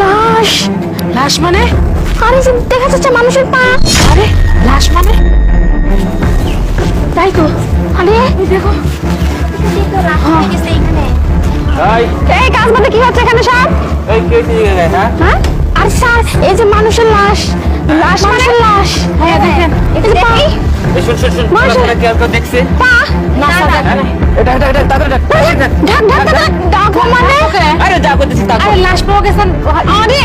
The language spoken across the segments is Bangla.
লাশ। লাশ মানে? আরে যে দেখা যাচ্ছে মানুষের পা। আরে লাশ মানে? তাই তো। আরে দেখো এই কাজ বাদে কি হচ্ছে এখানে সব? হ্যাঁ আর স্যার এই যে মানুষের লাশ, লাশ মানুষের লাশ। হ্যাঁ দেখেন। এই যে পা। দেখছে পা না স্যার ডাকো মানে আরে যা করতেছি তা আরে লাশ পাওয়া গেছেন। আরে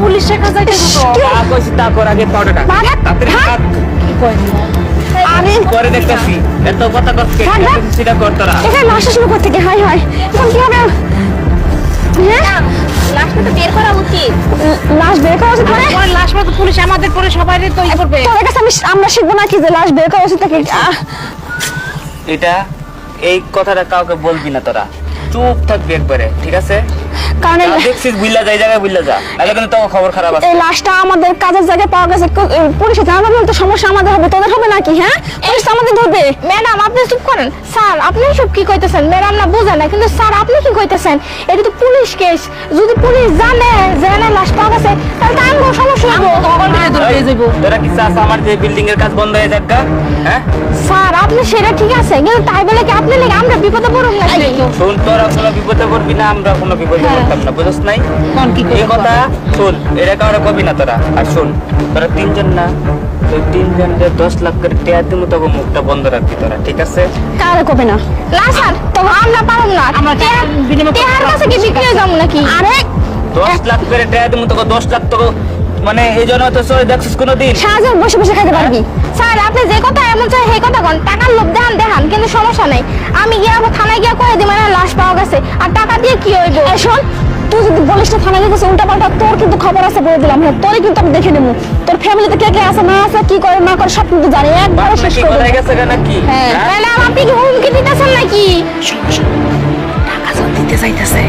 পুলিশের কাছে যাইতেছে তো। যা করছি তা কর আগে পাউডারটা তাড়াতাড়ি হাত কি কয়? আরে পরে দেখতেছি এত কথা কষ্ট সেটা কর তোরা এখানে লাশ আসলো কোথা থেকে? হাই হাই এখন কি হবে? হ্যাঁ লাশটা তো বের করা উচিত। লাশ বের করা উচিত মানে পরে লাশ পাওয়া তো পুলিশ আমাদের পরে সবাই তো ই করবে। তোর কাছে আমরা শিখবো না কি যে লাশ বের করা উচিত থাকে? এটা এই কথাটা কাউকে বলবি না তোরা চুপ থাকবি একবারে ঠিক আছে কারণ যা দেখছিস বুইলা যা এই জায়গায় বুইলা যা নাহলে কিন্তু তোর খবর খারাপ আছে এই লাশটা আমাদের কাজের জায়গায় পাওয়া গেছে, পুলিশে জানানো বলতে সমস্যা আমাদের হবে, তোদের হবে নাকি? হ্যাঁ পুলিশ তো আমাদের ধরবে। ম্যাডাম আপনি চুপ করেন। স্যার আপনি সব কি কইতেছেন? ম্যাডাম না বুঝে না, কিন্তু স্যার আপনি কি কইতেছেন? এটা তো পুলিশ কেস। যদি পুলিশ জানে যে এখানে লাশ পাওয়া গেছে তাহলে তো আমগো সমস্যা হবে। তোরা কি চাস আমার যে বিল্ডিং এর কাজ বন্ধ হয়ে যাক গা? হ্যাঁ স্যার আপনি সেটা ঠিক আছে, কিন্তু তাই বলে কি আপনি নাকি আমরা বিপদে পড়ব নাকি? শোন তোরা কোনো বিপদে পড়বি না আমরা কোনো বিপদে পড়তাম না বুঝছ নাই কোন কি এই কথা শোন এটা কাউরে কবি না তোরা আর শোন তোরা তিনজন না তুই তিনজন 10 লাখ করে টেয়া দিমু তবে মুখটা বন্ধ রাখবি তোরা ঠিক আছে কারে কবে না? না স্যার তো আমরা পারব না। আমরা বিনিময় টেহার কাছে কি বিক্রি হয়ে যাবো নাকি? আরে 10 লাখ করে টেয়া দিমু তোকে 10 লাখ তোকে মানে এই জন্য তো সই দেখছিস কোনোদিন সারাজীবন বসে বসে খাইতে পারবি? স্যার আপনি যে কথা এমন চাই সেই কথা কোন, টাকার লোভ দেখান দেখান কিন্তু সমস্যা নাই। আমি গিয়ে থানায় গিয়ে কয়ে দিই মানে লাশ পাওয়া গেছে, আর টাকা দিয়ে কি হইব? এই শোন, তুই যদি বলিস না থানায় গেছে উল্টা পাল্টা, তোর কিন্তু খবর আছে বলে দিলাম। হ্যাঁ তোরই কিন্তু আমি দেখে নেবো। তোর ফ্যামিলিতে কে কে আছে না আছে, কি করে না করে সব কিন্তু জানি, একবারে শেষ কি করে কোথায় দেবো। গেছে কেন কি হ্যাঁ। ম্যাডাম আপনি কি হুমকি দিতেছেন নাকি? টাকা যখন দিতে চাইতেছে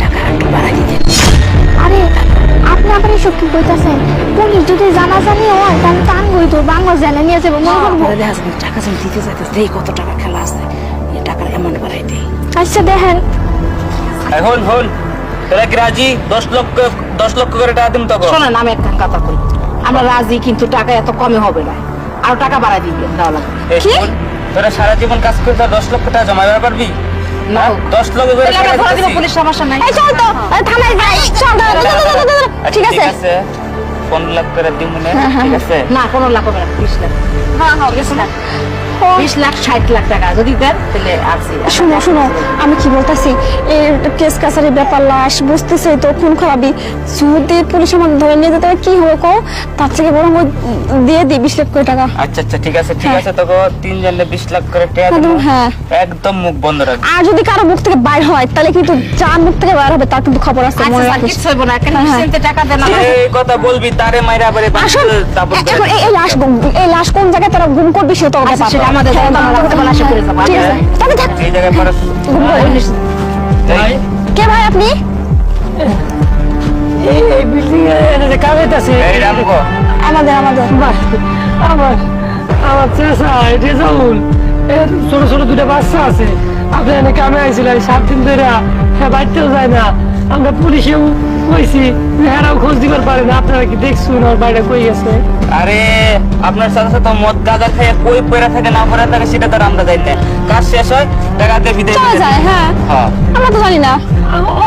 টাকা একটু বাড়াই দিতে। আরে আপনি আবার এসব কি কইতাছেন? পুলিশ যদি জানাজানি হয় তাহলে তো আনবই তো বাংলা জেলে নিয়ে যাবো মনে করবো। পরে দেখা যাবে টাকা যখন দিতে চাইতেছে এই কত টাকা খেলা আছে এই টাকার অ্যামাউন্ট বাড়াই দেয়। আচ্ছা দেখেন এখন হল তোরা কি রাজি 10 লক্ষ করে টাকা দিম তোকে শোনেন আমি একটা কথা কই, আমরা রাজি কিন্তু টাকা এত কমে হবে না, আরো টাকা বাড়াই দিবে দেওয়া লাগবে। এই শোন, তোরা সারা জীবন কাজ করে তোরা 10 লক্ষ টাকা জমা করতে পারবি না 10 লক্ষ করে তাহলে আমরা টাকা ধরে দিব, দিতেছি। পুলিশ সমস্যা নাই। এই চল তো থানায় যাই, চল ঠিক আছে? 15 লাখ করে দিমু না ঠিক আছে না 15 লাখ হবে না, 20 লাখ। হ্যাঁ হ্যাঁ ঠিক আছে না, 20 লাখ 60 লাখ টাকা যদি দেন তাহলে আসি। শুনো শুনো, আমি কি বলতেছি, এই কেস কাছারি ব্যাপার, লাশ বুঝতেছে তো খুন খারাপি, যদি পুলিশ আমাদের ধরে নিয়ে যেতে কি হবে কও? তার থেকে বরং ওই দিয়ে দিই 20 লাখ করে টাকা। আচ্ছা আচ্ছা ঠিক আছে তোকে তিনজনে 20 লাখ করে টাকা দিমু হ্যাঁ। একদম মুখ বন্ধ রাখবি আর যদি কারো মুখ থেকে বাইর হয় তাহলে কিন্তু যার মুখ থেকে বাইর হবে তার কিন্তু খবর আছে, আচ্ছা মনে স্যার রাখিস। কিছু হইব না, কেন হ্যাঁ, হ্যাঁ। সেনতে টাকা দেন না। এই কথা বলবি তারে মাইরা বারে আসুন এখন এই লাশ কোন জায়গায় তারা গুম করবি সেটা হবে আচ্ছা, সেটা আমাদের দায়িত্ব, আমরা রাখতে পারলে আশা করে যাবো। ঠিক আছে তবে থাক। এই জায়গায় পড়া কে ভাই আপনি? এই বিল্ডিং এ কাজ হইতাছে এই রামগো আমাদের আমার আমার চেষা এটা যাউল ছোট ছোট দুটা বাচ্চা আছে আপনি এনে কামে আইছিলেন 7 দিন ধরে বাড়িতেও যায় না আমরা পুলিশেও কইছি এরাও খোঁজ দিবার পারে না আপনারা কি দেখছুন ওর বাইরে কই গেছে আরে আপনার সাথে সাথে মদ গাঁজা খেয়ে কই পয়রা থাকে না পয়রা থাকে সেটা তো আর আমরা জানি না কাজ শেষ হয় টাকা দিয়ে বিদায় চলে যায়। হ্যাঁ হ্যাঁ আমরা তো জানি না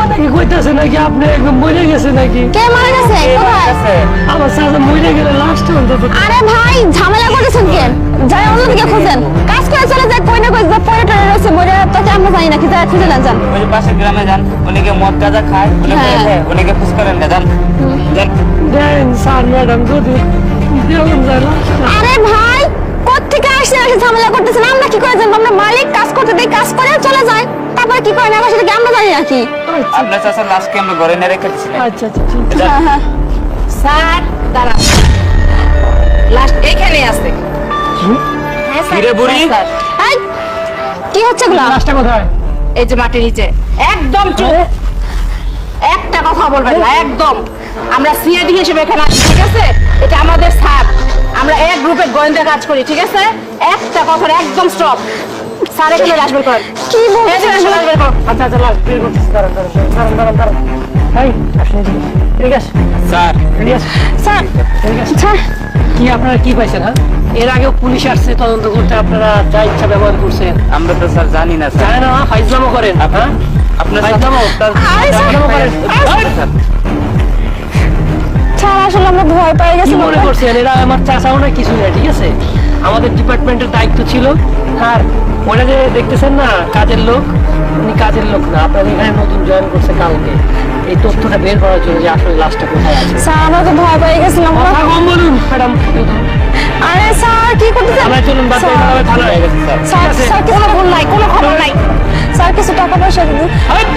অনেকে কইতাছে নাকি আপনি একদম মরে গেছে নাকি কে মারা গেছে কোথায়। আমার সাথে মরে গেলে লাস্ট অন্তত আরে ভাই ঝামেলা করেছেন কেন? যাই অন্যদিকে খুঁজেন, কাজ করে চলে যায়, কই না কই যে পরে টরে রয়েছে মরে, তোকে আমরা জানি না কি, যাই খুঁজে না যান। ওই যে পাশের গ্রামে যান অনেকে মদ গাঁজা খায় হ্যাঁ। অনেকে ফুসকারেন না যান যান দেন স্যার ম্যাডাম যদি দেবেন যায় লাস্টটা আরে ভাই কোত্থেকে আসছে এসে ঝামেলা করতেছেন? আমরা কি করে জানবো? আমরা মালিক কাজ করতে দেই, কাজ করে চলে যায়, তারপরে কি করে না করে সেটা কি আমরা জানি নাকি? আপনার চাষা লাশকে আমরা ঘরে নিয়ে রেখে দিচ্ছি আচ্ছা আচ্ছা ঠিক আছে। হ্যাঁ হ্যাঁ স্যার দাঁড়ান, লাস্ট এখানে আছে। হ্যাঁ স্যার, কিরে বুড়ি? হ্যাঁ, স্যার। এই, কি হচ্ছে গুলা? লাস্টটা কোথায় এই যে মাটির নিচে একদম চুপ, একটা কথা বলবেন না একদম। আমরা সিআইডি হিসেবে এখানে আছি ঠিক আছে, এটা আমাদের স্যার, আমরা এক গ্রুপে গোয়েন্দা কাজ করি ঠিক আছে, একটা কথা একদম স্টপ। স্যার এখানে লাশ বের করেন, কি এই যে লাশ বের করুন। আচ্ছা আচ্ছা লাস্ট বের করতেছি দাঁড়ান দাঁড়ান দাঁড়ান দাঁড়ান দাঁড়ান এই আসলে ঠিক আছে স্যার ঠিক আছে স্যার ঠিক আছে স্যার কি আপনারা কি পাইছেন হ্যাঁ এর আগেও পুলিশ আসছে তদন্ত করতে আপনারা যা ইচ্ছা ব্যবহার করছেন আমরা তো স্যার জানি না স্যার জানেন না ফাইজলামো করেন হ্যাঁ আপনার ফাইজলামো ফাইজলামো করেন স্যার আসলে আমরা ভয় পেয়ে কি গেছি মনে করছেন এরা আমার চাচাও না কিছু না ঠিক আছে আমাদের ডিপার্টমেন্টের দায়িত্ব ছিল আর ওরা যে দেখতেছেন না কাজের লোক উনি কাজের লোক না আপনাদের এখানে নতুন জয়েন করছে কালকে এই তথ্যটা বের করার জন্য যে আসলে লাশটা কোথায় আছে স্যার আমরা তো ভয় পেয়ে গেছিলাম কথা কম বলুন ম্যাডাম আরে স্যার কি করতেছেন আমরা চলুন বাদ দিয়ে দাঁড়াবে থানায় হয়ে গেছে স্যার স্যার স্যার কিছু খবর নাই কোনো খবর নাই স্যার কিছু টাকা পয়সা দিন হাট!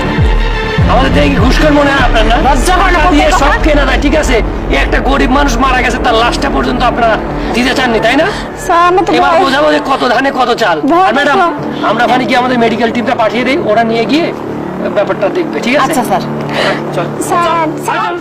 আমাদের দেখি ঘুষখোর মনে হয় আপনার না লজ্জা করে না টাকা দিয়ে বলতে সব কথা? কেনা যায় ঠিক আছে এই একটা গরিব মানুষ মারা গেছে তার লাশটা পর্যন্ত আপনারা দিতে চাননি তাই না স্যার আমরা তো এবার ভয়- বোঝাবো যে কত ধানে কত চাল ভয় আর ম্যাডাম পেলাম। আমরা ওখানে গিয়ে আমাদের মেডিকেল টিমটা পাঠিয়ে দিই ওরা নিয়ে গিয়ে ব্যাপারটা দেখবে ঠিক আছে আচ্ছা স্যার চল স্যার